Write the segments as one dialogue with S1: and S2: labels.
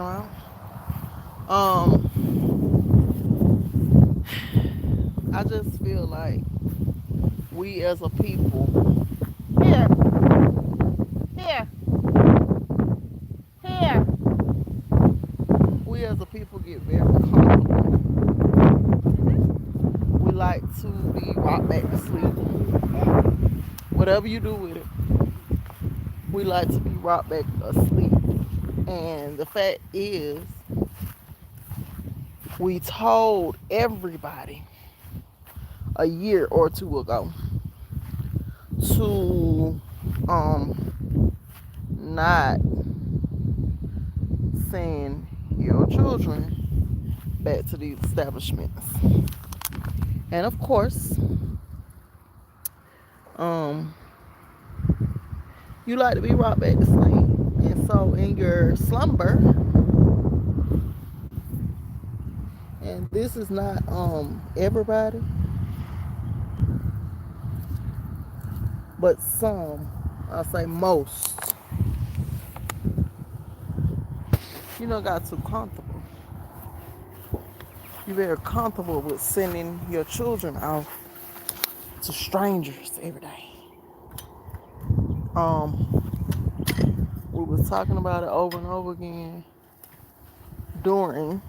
S1: I just feel like we as a people, here, here, here, we as a people get very comfortable. We like to be rocked back to sleep. Whatever you do with it, we like to be rocked back asleep. And the fact is, we told everybody a year or two ago to not send your children back to these establishments. And of course, um, you like to be rocked back to sleep. And so in your slumber, and this is not everybody, but some, I'll say most, you don't got too comfortable. You're very comfortable with sending your children out to strangers every day. Um, we was talking about it over and over again during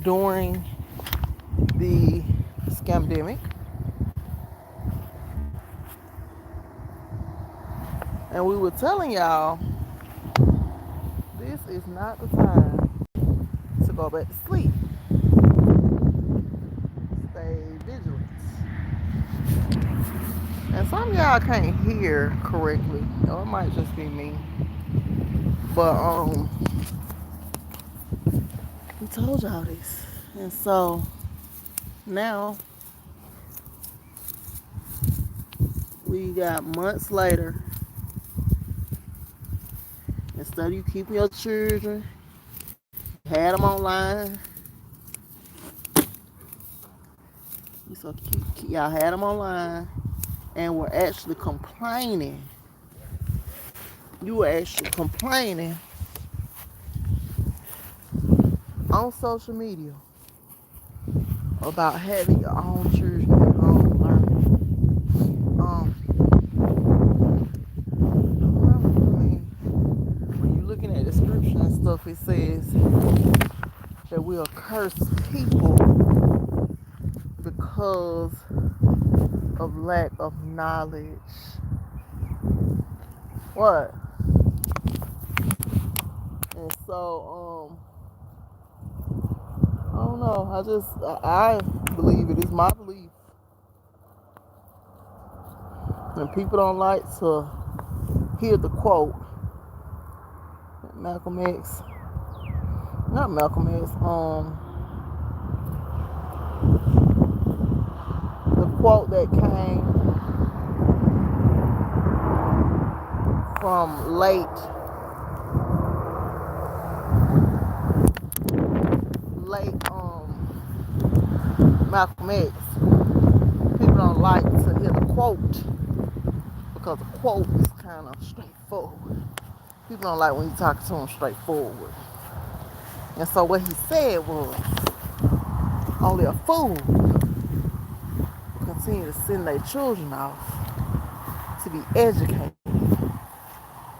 S1: during the scamdemic, and we were telling y'all this is not the time to go back to sleep. Stay vigilant. And some of y'all can't hear correctly, or it might just be me. But we told y'all this, and so now we got months later. Instead of you keeping your children, you had them online. So y'all had them online, and were actually complaining. You were actually complaining on social media about having your own children at home learning. I mean, when you're looking at the scripture and stuff, it says that we are cursed people because of lack of knowledge. What? And so, I don't know. I believe it is my belief. And people don't like to hear the quote that Malcolm X, not Malcolm X, the quote that came from late Malcolm X. People don't like to hear the quote because the quote is kind of straightforward. People don't like when you talk to them straightforward. And so what he said was, only a fool continue to send their children off to be educated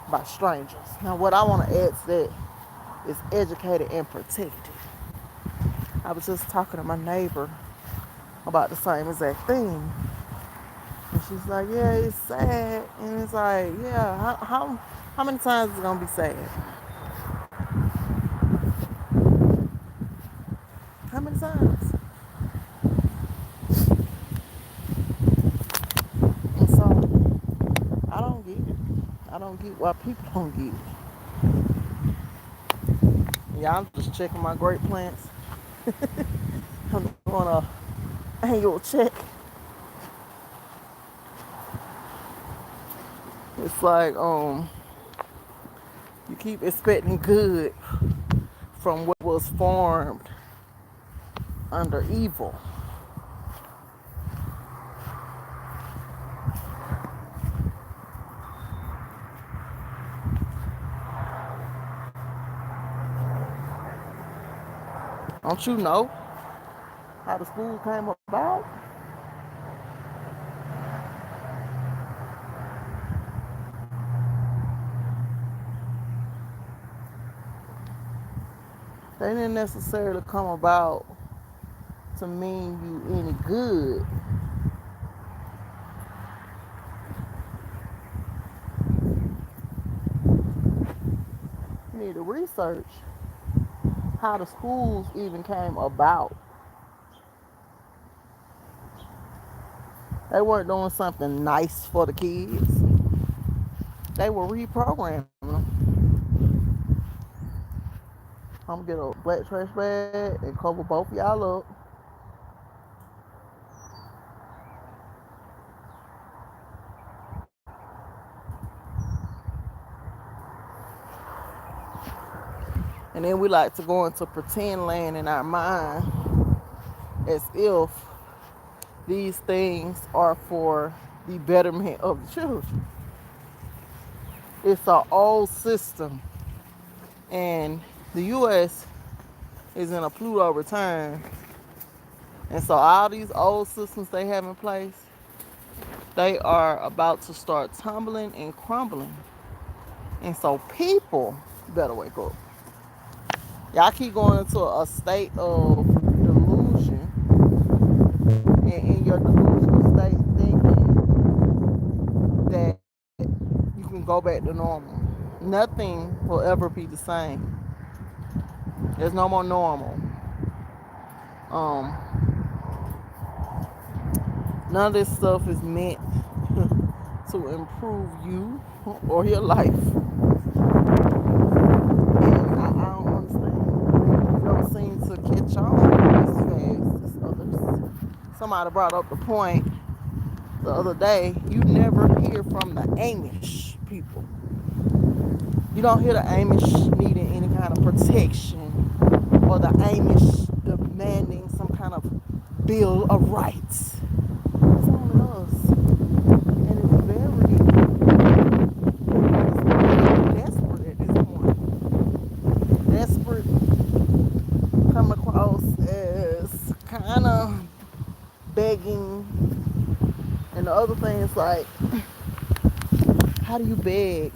S1: by strangers. Now what I want to add to that is educated and protected. I was just talking to my neighbor about the same exact thing. And she's like, yeah, it's sad. And it's like, yeah, how many times is it gonna be sad? How many times? And so I don't get it. I don't get why people don't get it. Yeah, I'm just checking my grape plants. I'm doing a annual check. It's like you keep expecting good from what was formed under evil. Don't you know how the school came about? They didn't necessarily come about to mean you any good. You need to research how the schools even came about. They weren't doing something nice for the kids. They were reprogramming them. I'm gonna get a black trash bag and cover both of y'all up. And then we like to go into pretend land in our mind as if these things are for the betterment of the children. It's an old system, and the U.S. is in a Pluto return. And so all these old systems they have in place, they are about to start tumbling and crumbling. And so people better wake up. Y'all keep going into a state of delusion, and in your delusional state thinking that you can go back to normal. Nothing will ever be the same. There's no more normal. Um, None of this stuff is meant to improve you or your life. And I don't understand. You don't seem to catch on as fast as others. Somebody brought up the point the other day. You never hear from the Amish people. You don't hear the Amish needing any kind of protection or the Amish demanding some kind of bill of rights. It's only us. And it's very desperate at this point. Desperate come across as kind of begging. And the other thing is like, how do you beg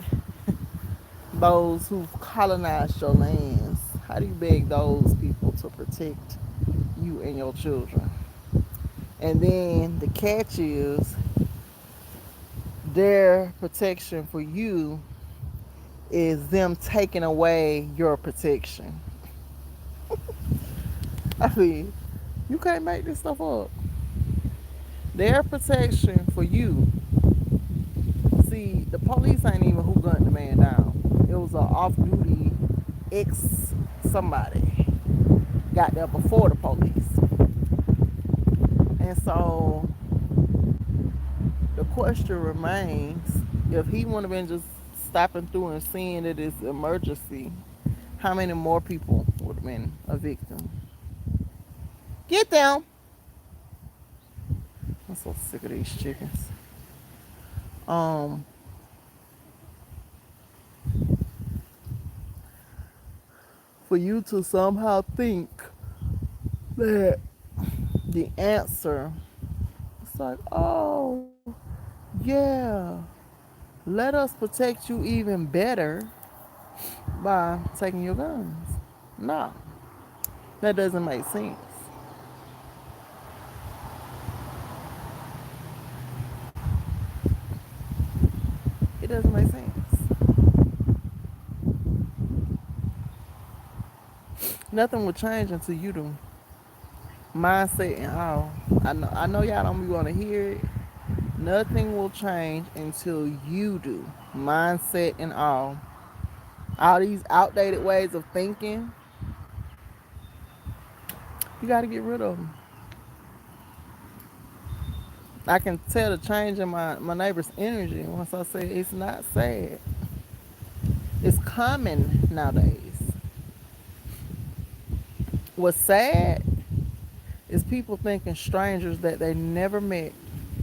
S1: those who've colonized your lands? How do you beg those people to protect you and your children? And then the catch is their protection for you is them taking away your protection. I mean, you can't make this stuff up. Their protection for you. See, the police ain't even who gunned the man down. It was an off-duty ex somebody got there before the police. And so the question remains, if he would have been just stopping through and seeing that it's emergency, how many more people would have been a victim? Get them! I'm so sick of these chickens. Um, for you to somehow think that the answer, it's like, oh, yeah, let us protect you even better by taking your guns. No, that doesn't make sense. It doesn't make sense. Nothing will change until you do. Mindset and all. I know y'all don't want to hear it. Nothing will change until you do. Mindset and all. All these outdated ways of thinking, you got to get rid of them. I can tell the change in my neighbor's energy once I say it's not sad. It's common nowadays. What's sad is people thinking strangers that they never met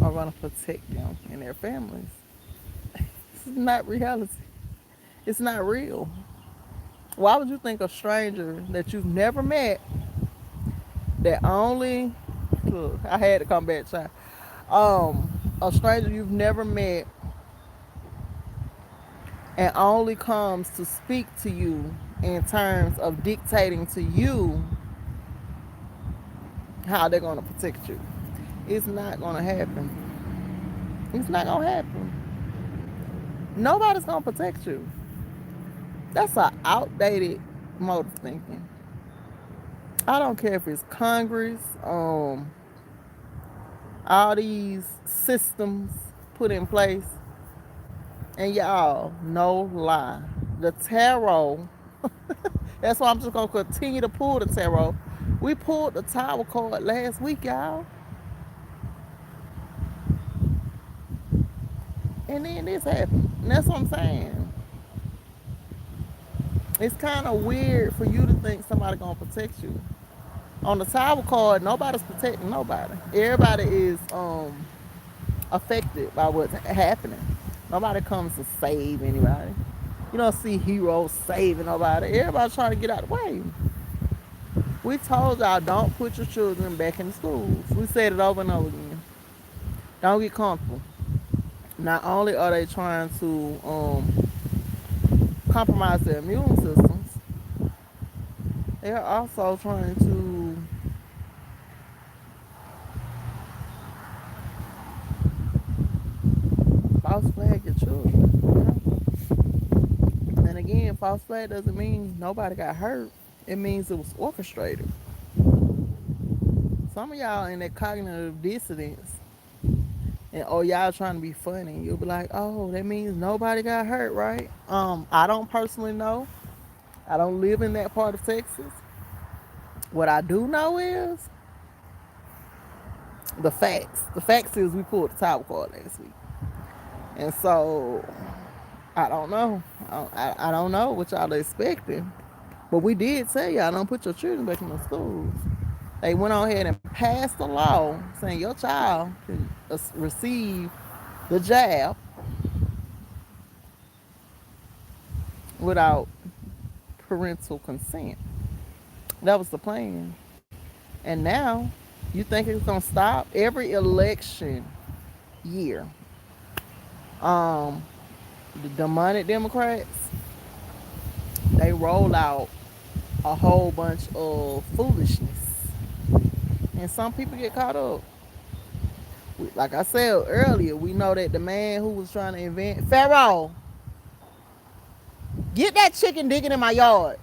S1: are going to protect them and their families. This is not reality. It's not real. Why would you think a stranger that you've never met that only, look, I had to come back, child. A stranger you've never met and only comes to speak to you in terms of dictating to you how they're going to protect you. It's not going to happen. It's not going to happen. Nobody's going to protect you. That's an outdated mode of thinking. I don't care if it's Congress, all these systems put in place. And y'all, no lie. The tarot, that's why I'm just going to continue to pull the tarot. We pulled the Tower card last week, y'all. And then this happened. And that's what I'm saying. It's kind of weird for you to think somebody going to protect you. On the Tower card, nobody's protecting nobody. Everybody is affected by what's happening. Nobody comes to save anybody. You don't see heroes saving nobody. Everybody's trying to get out of the way. We told y'all don't put your children back in the schools. We said it over and over again. Don't get comfortable. Not only are they trying to compromise their immune systems, they're also trying to false flag your children. And again, false flag doesn't mean nobody got hurt. It means it was orchestrated. Some of y'all in that cognitive dissonance, and oh, y'all trying to be funny. You'll be like, oh, that means nobody got hurt, right? I don't personally know. I don't live in that part of Texas. What I do know is the facts. The facts is we pulled the Tower card last week. And so I don't know. I don't know what y'all are expecting. But we did say y'all don't put your children back in the schools. They went on ahead and passed a law saying your child can receive the jab without parental consent. That was the plan. And now you think it's gonna stop? Every election year, um, the demonic Democrats, they roll out a whole bunch of foolishness. And some people get caught up. Like I said earlier, we know that the man who was trying to invent Pharaoh, get that chicken digging in my yard.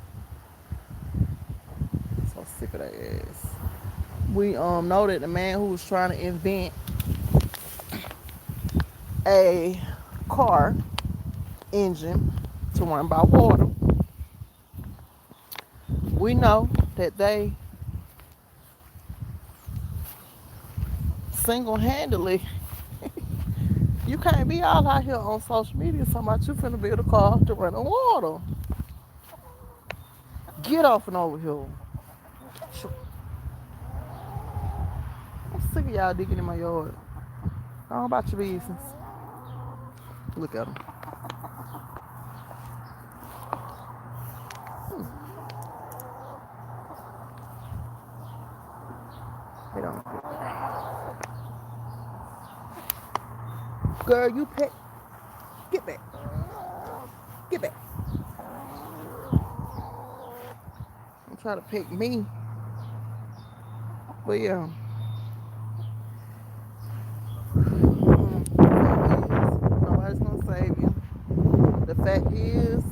S1: So sick of that ass. We know that the man who was trying to invent a car engine to run by water, we know that they single-handedly, you can't be all out here on social media talking about you finna build a car to run on water. Get off and over here. I'm sick of y'all digging in my yard. All about your business. Look at them. They don't. Girl, you pet. Get back. Get back. I'm trying to pick me. But yeah. Nobody's gonna save you. The fact is,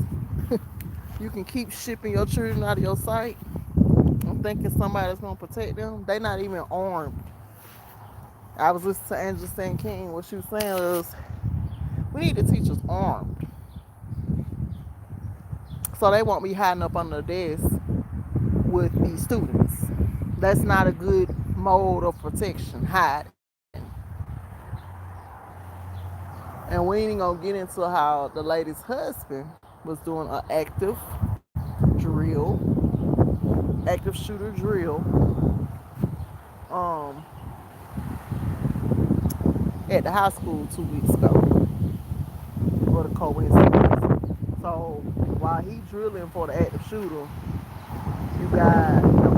S1: you can keep shipping your children out of your sight. I'm thinking somebody's gonna protect them. They not even armed. I was listening to Angela St. King. What she was saying was, we need to teach us armed, so they won't be hiding up under the desk with these students. That's not a good mode of protection. Hiding. And we ain't gonna get into how the lady's husband was doing an active shooter drill, um, at the high school 2 weeks ago. What a coincidence. So while he drilling for the active shooter, you got the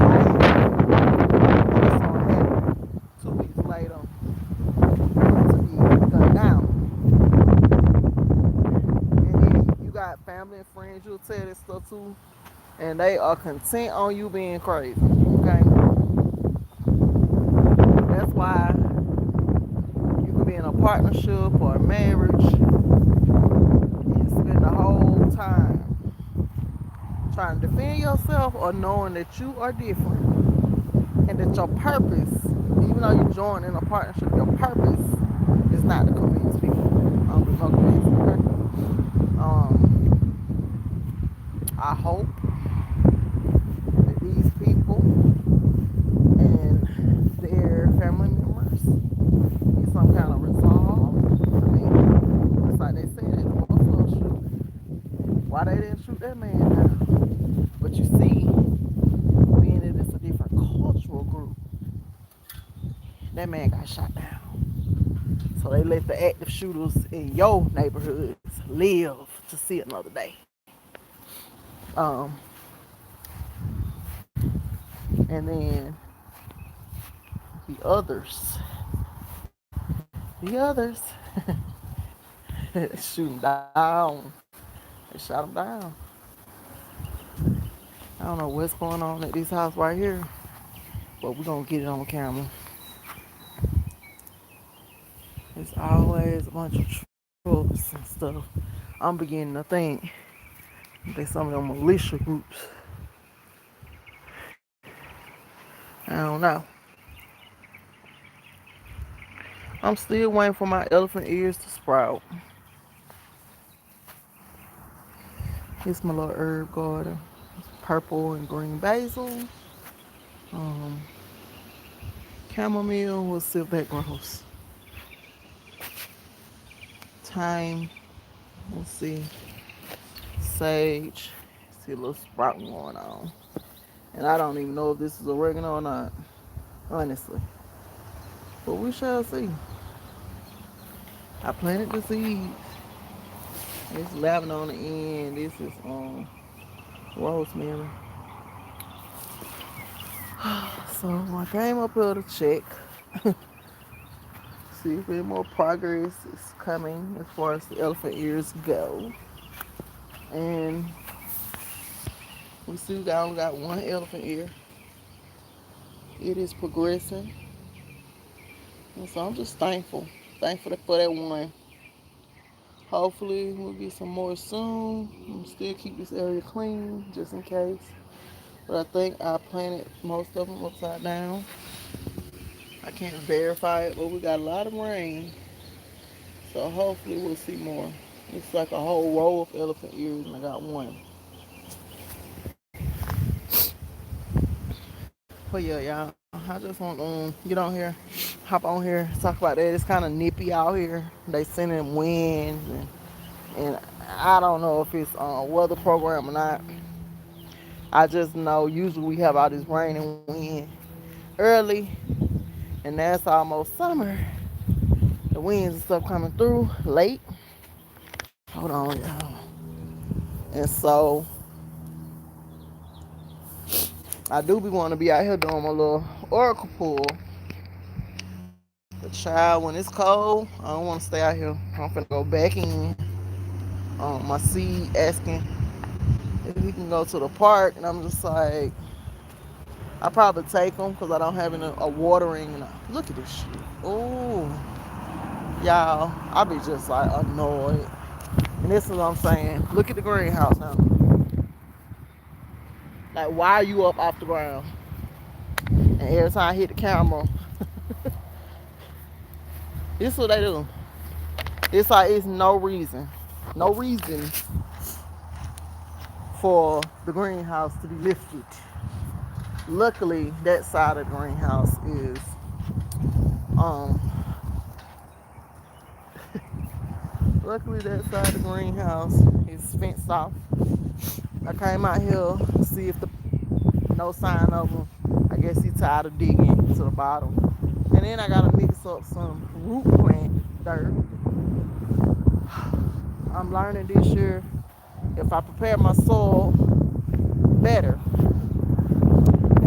S1: to, and they are content on you being crazy. Okay, that's why you can be in a partnership or a marriage and spend the whole time trying to defend yourself or knowing that you are different and that your purpose, even though you join in a partnership, your purpose is not to convince people. I don't do no convincing, okay? I hope that these people and their family members get some kind of resolve. I mean, it's like they said at the Buffalo shooting. Why they didn't shoot that man down? But you see, being that it's a different cultural group, that man got shot down. So they let the active shooters in your neighborhoods live to see another day. Um, and then the others, the others, shoot him down. They shot him down. I don't know what's going on at this house right here, but we're gonna get it on camera. It's always a bunch of trucks and stuff. I'm beginning to think they some of them militia groups. I don't know. I'm still waiting for my elephant ears to sprout. It's my little herb garden. It's purple and green basil. Um, chamomile, we'll see if that grows. Thyme, we'll see. Sage, see a little sprouting going on. And I don't even know if this is oregano or not, honestly. But we shall see. I planted the seeds. It's lavender on the end. This is rosemary. So I came up here to check, see if any more progress is coming as far as the elephant ears go. And we see we only got one elephant ear. It is progressing. And so I'm just thankful. Thankful for that one. Hopefully we'll get some more soon. I'm still keep this area clean just in case. But I think I planted most of them upside down. I can't verify it, but we got a lot of rain. So hopefully we'll see more. It's like a whole row of elephant ears and I got one. But yeah, y'all, I just want to get on here, hop on here, talk about that. It's kind of nippy out here. They sending winds and I don't know if it's a weather program or not. I just know usually we have all this rain and wind early, and that's almost summer. The winds and stuff coming through late. Hold on, y'all. And so I do be wanting to be out here doing my little oracle pull. But child, when it's cold, I don't want to stay out here. I'm finna go back in. My seed asking if we can go to the park, and I'm just like, I probably take them because I don't have a watering. And look at this shit. Ooh, y'all, I be just like annoyed. And this is what I'm saying. Look at the greenhouse now. Like, why are you up off the ground? And every time I hit the camera, this is what they do. It's like it's no reason for the greenhouse to be lifted. Luckily, that side of the greenhouse is luckily that side of the greenhouse is fenced off. I came out here to see if no sign of him. I guess he tired of digging to the bottom. And then I gotta mix up some root plant dirt. I'm learning this year if I prepare my soil better,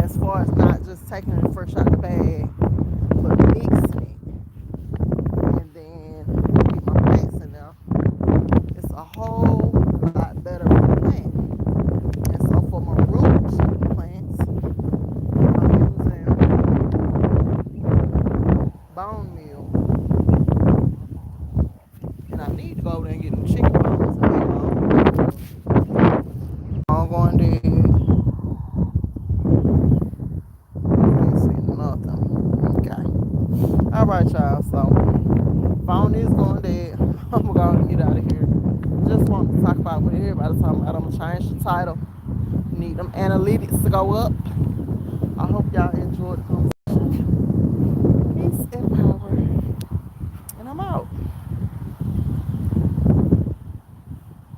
S1: as far as not just taking it fresh out the bag, but mixing it and then get my plants in there. It's a whole lot better for the plant. going dead. Ain't seen nothing. Okay. All right, y'all. So phone is going dead. I'm gonna get out of here. Just want to talk about what everybody's talking about. I'm gonna change the title. Need them analytics to go up. I hope y'all enjoyed the conversation.